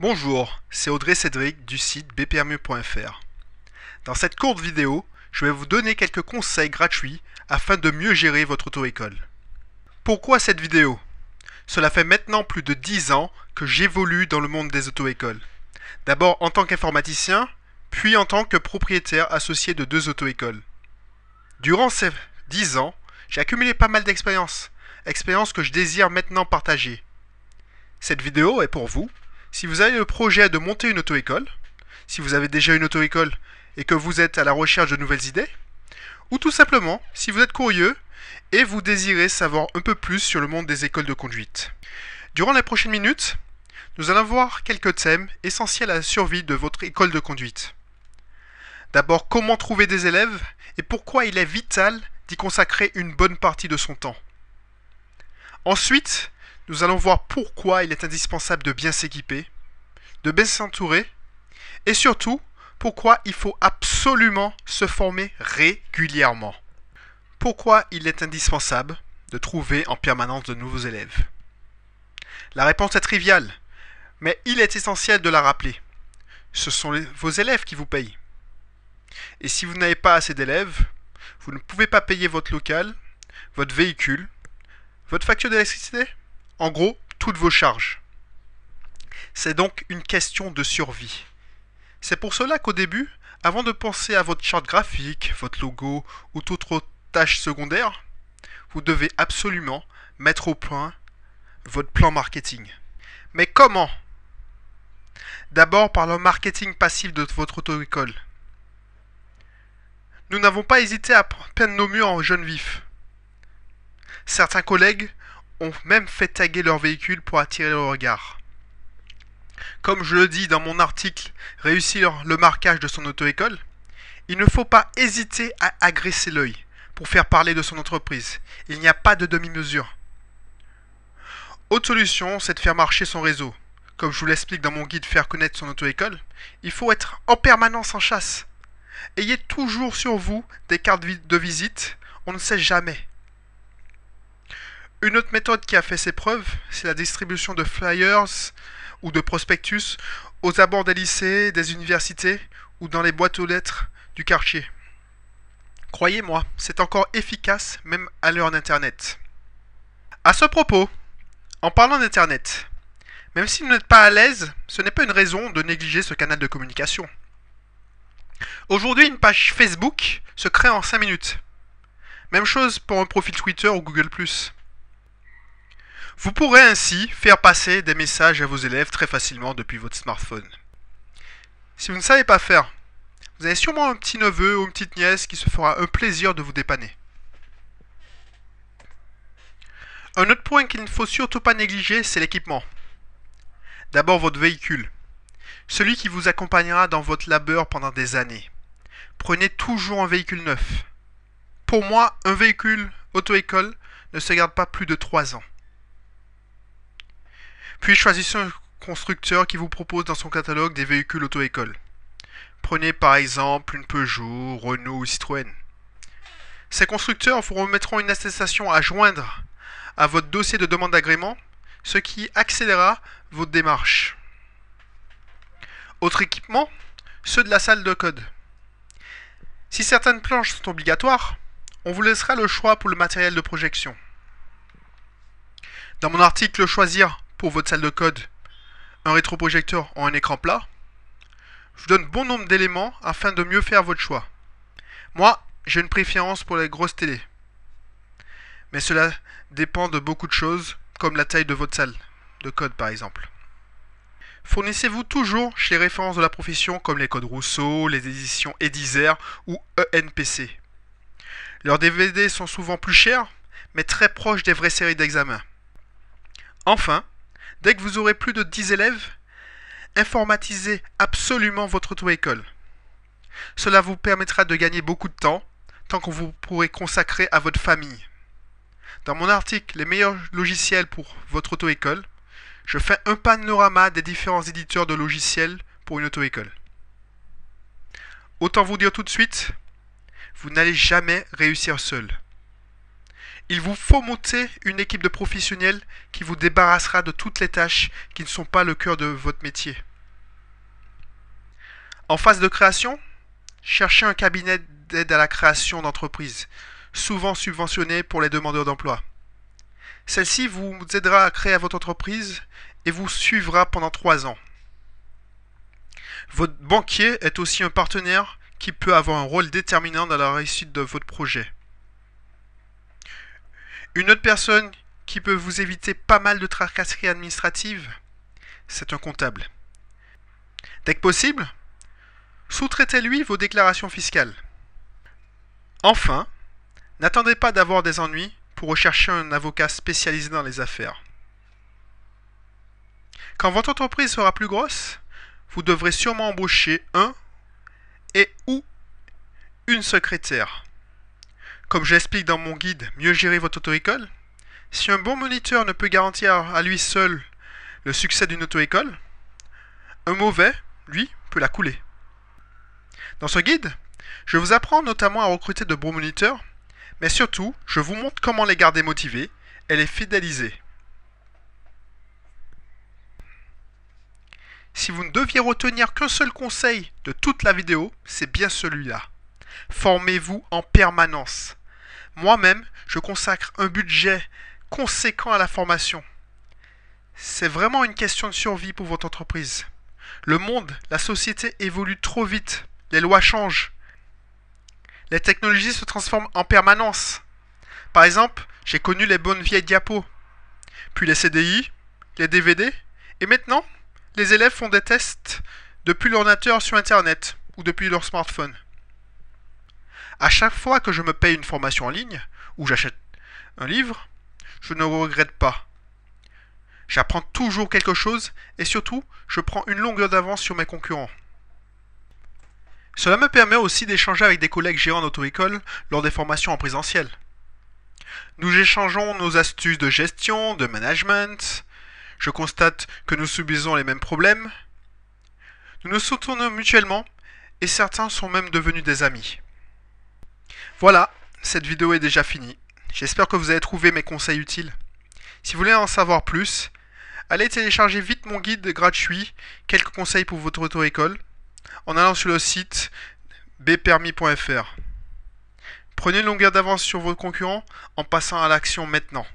Bonjour, c'est Audrey Cédric du site bpmu.fr. Dans cette courte vidéo, je vais vous donner quelques conseils gratuits afin de mieux gérer votre auto-école. Pourquoi cette vidéo? Cela fait maintenant plus de 10 ans que j'évolue dans le monde des auto-écoles. D'abord en tant qu'informaticien, puis en tant que propriétaire associé de 2 auto-écoles. Durant ces 10 ans, j'ai accumulé pas mal d'expériences, expériences que je désire maintenant partager. Cette vidéo est pour vous. Si vous avez le projet de monter une auto-école, si vous avez déjà une auto-école et que vous êtes à la recherche de nouvelles idées, ou tout simplement si vous êtes curieux et vous désirez savoir un peu plus sur le monde des écoles de conduite. Durant les prochaines minutes, nous allons voir quelques thèmes essentiels à la survie de votre école de conduite. D'abord, comment trouver des élèves et pourquoi il est vital d'y consacrer une bonne partie de son temps. Ensuite, nous allons voir pourquoi il est indispensable de bien s'équiper, de bien s'entourer, et surtout, pourquoi il faut absolument se former régulièrement. Pourquoi il est indispensable de trouver en permanence de nouveaux élèves. La réponse est triviale, mais il est essentiel de la rappeler. Ce sont vos élèves qui vous payent. Et si vous n'avez pas assez d'élèves, vous ne pouvez pas payer votre local, votre véhicule, votre facture d'électricité, en gros, toutes vos charges. C'est donc une question de survie. C'est pour cela qu'au début, avant de penser à votre charte graphique, votre logo ou toute autre tâche secondaire, vous devez absolument mettre au point votre plan marketing. Mais comment? D'abord par le marketing passif de votre auto-école. Nous n'avons pas hésité à peindre nos murs en jaune vif. Certains collègues ont même fait taguer leur véhicule pour attirer le regard. Comme je le dis dans mon article « Réussir le marquage de son auto-école », il ne faut pas hésiter à agresser l'œil pour faire parler de son entreprise. Il n'y a pas de demi-mesure. Autre solution, c'est de faire marcher son réseau. Comme je vous l'explique dans mon guide « Faire connaître son auto-école », il faut être en permanence en chasse. Ayez toujours sur vous des cartes de visite, on ne sait jamais. Une autre méthode qui a fait ses preuves, c'est la distribution de flyers ou de prospectus aux abords des lycées, des universités ou dans les boîtes aux lettres du quartier. Croyez-moi, c'est encore efficace même à l'heure d'Internet. À ce propos, en parlant d'Internet, même si vous n'êtes pas à l'aise, ce n'est pas une raison de négliger ce canal de communication. Aujourd'hui, une page Facebook se crée en 5 minutes. Même chose pour un profil Twitter ou Google+. Vous pourrez ainsi faire passer des messages à vos élèves très facilement depuis votre smartphone. Si vous ne savez pas faire, vous avez sûrement un petit neveu ou une petite nièce qui se fera un plaisir de vous dépanner. Un autre point qu'il ne faut surtout pas négliger, c'est l'équipement. D'abord votre véhicule, celui qui vous accompagnera dans votre labeur pendant des années. Prenez toujours un véhicule neuf. Pour moi, un véhicule auto-école ne se garde pas plus de 3 ans. Puis choisissez un constructeur qui vous propose dans son catalogue des véhicules auto-école. Prenez par exemple une Peugeot, Renault ou Citroën. Ces constructeurs vous remettront une attestation à joindre à votre dossier de demande d'agrément, ce qui accélérera votre démarche. Autre équipement, ceux de la salle de code. Si certaines planches sont obligatoires, on vous laissera le choix pour le matériel de projection. Dans mon article Choisir pour votre salle de code un rétroprojecteur ou un écran plat, je vous donne bon nombre d'éléments afin de mieux faire votre choix. Moi, j'ai une préférence pour les grosses télés. Mais cela dépend de beaucoup de choses, comme la taille de votre salle de code par exemple. Fournissez-vous toujours chez les références de la profession comme les codes Rousseau, les éditions Edizer ou ENPC. Leurs DVD sont souvent plus chers, mais très proches des vraies séries d'examen. Enfin, dès que vous aurez plus de 10 élèves, informatisez absolument votre auto-école. Cela vous permettra de gagner beaucoup de temps, tant que vous pourrez consacrer à votre famille. Dans mon article « Les meilleurs logiciels pour votre auto-école », je fais un panorama des différents éditeurs de logiciels pour une auto-école. Autant vous dire tout de suite, vous n'allez jamais réussir seul. Il vous faut monter une équipe de professionnels qui vous débarrassera de toutes les tâches qui ne sont pas le cœur de votre métier. En phase de création, cherchez un cabinet d'aide à la création d'entreprise, souvent subventionné pour les demandeurs d'emploi. Celle-ci vous aidera à créer votre entreprise et vous suivra pendant 3 ans. Votre banquier est aussi un partenaire qui peut avoir un rôle déterminant dans la réussite de votre projet. Une autre personne qui peut vous éviter pas mal de tracasseries administratives, c'est un comptable. Dès que possible, sous-traitez-lui vos déclarations fiscales. Enfin, n'attendez pas d'avoir des ennuis pour rechercher un avocat spécialisé dans les affaires. Quand votre entreprise sera plus grosse, vous devrez sûrement embaucher un ou une secrétaire. Comme je l'explique dans mon guide Mieux gérer votre auto-école, si un bon moniteur ne peut garantir à lui seul le succès d'une auto-école, un mauvais, lui, peut la couler. Dans ce guide, je vous apprends notamment à recruter de bons moniteurs, mais surtout, je vous montre comment les garder motivés et les fidéliser. Si vous ne deviez retenir qu'un seul conseil de toute la vidéo, c'est bien celui-là. Formez-vous en permanence. Moi-même, je consacre un budget conséquent à la formation. C'est vraiment une question de survie pour votre entreprise. Le monde, la société évolue trop vite. Les lois changent. Les technologies se transforment en permanence. Par exemple, j'ai connu les bonnes vieilles diapos, puis les CDI, les DVD, et maintenant, les élèves font des tests depuis l'ordinateur sur Internet ou depuis leur smartphone. À chaque fois que je me paye une formation en ligne ou j'achète un livre, je ne regrette pas. J'apprends toujours quelque chose et surtout, je prends une longueur d'avance sur mes concurrents. Cela me permet aussi d'échanger avec des collègues gérants d'auto-école lors des formations en présentiel. Nous échangeons nos astuces de gestion, de management. Je constate que nous subissons les mêmes problèmes. Nous nous soutenons mutuellement et certains sont même devenus des amis. Voilà, cette vidéo est déjà finie. J'espère que vous avez trouvé mes conseils utiles. Si vous voulez en savoir plus, allez télécharger vite mon guide gratuit « Quelques conseils pour votre auto-école » en allant sur le site bpermis.fr. Prenez une longueur d'avance sur vos concurrents en passant à l'action maintenant.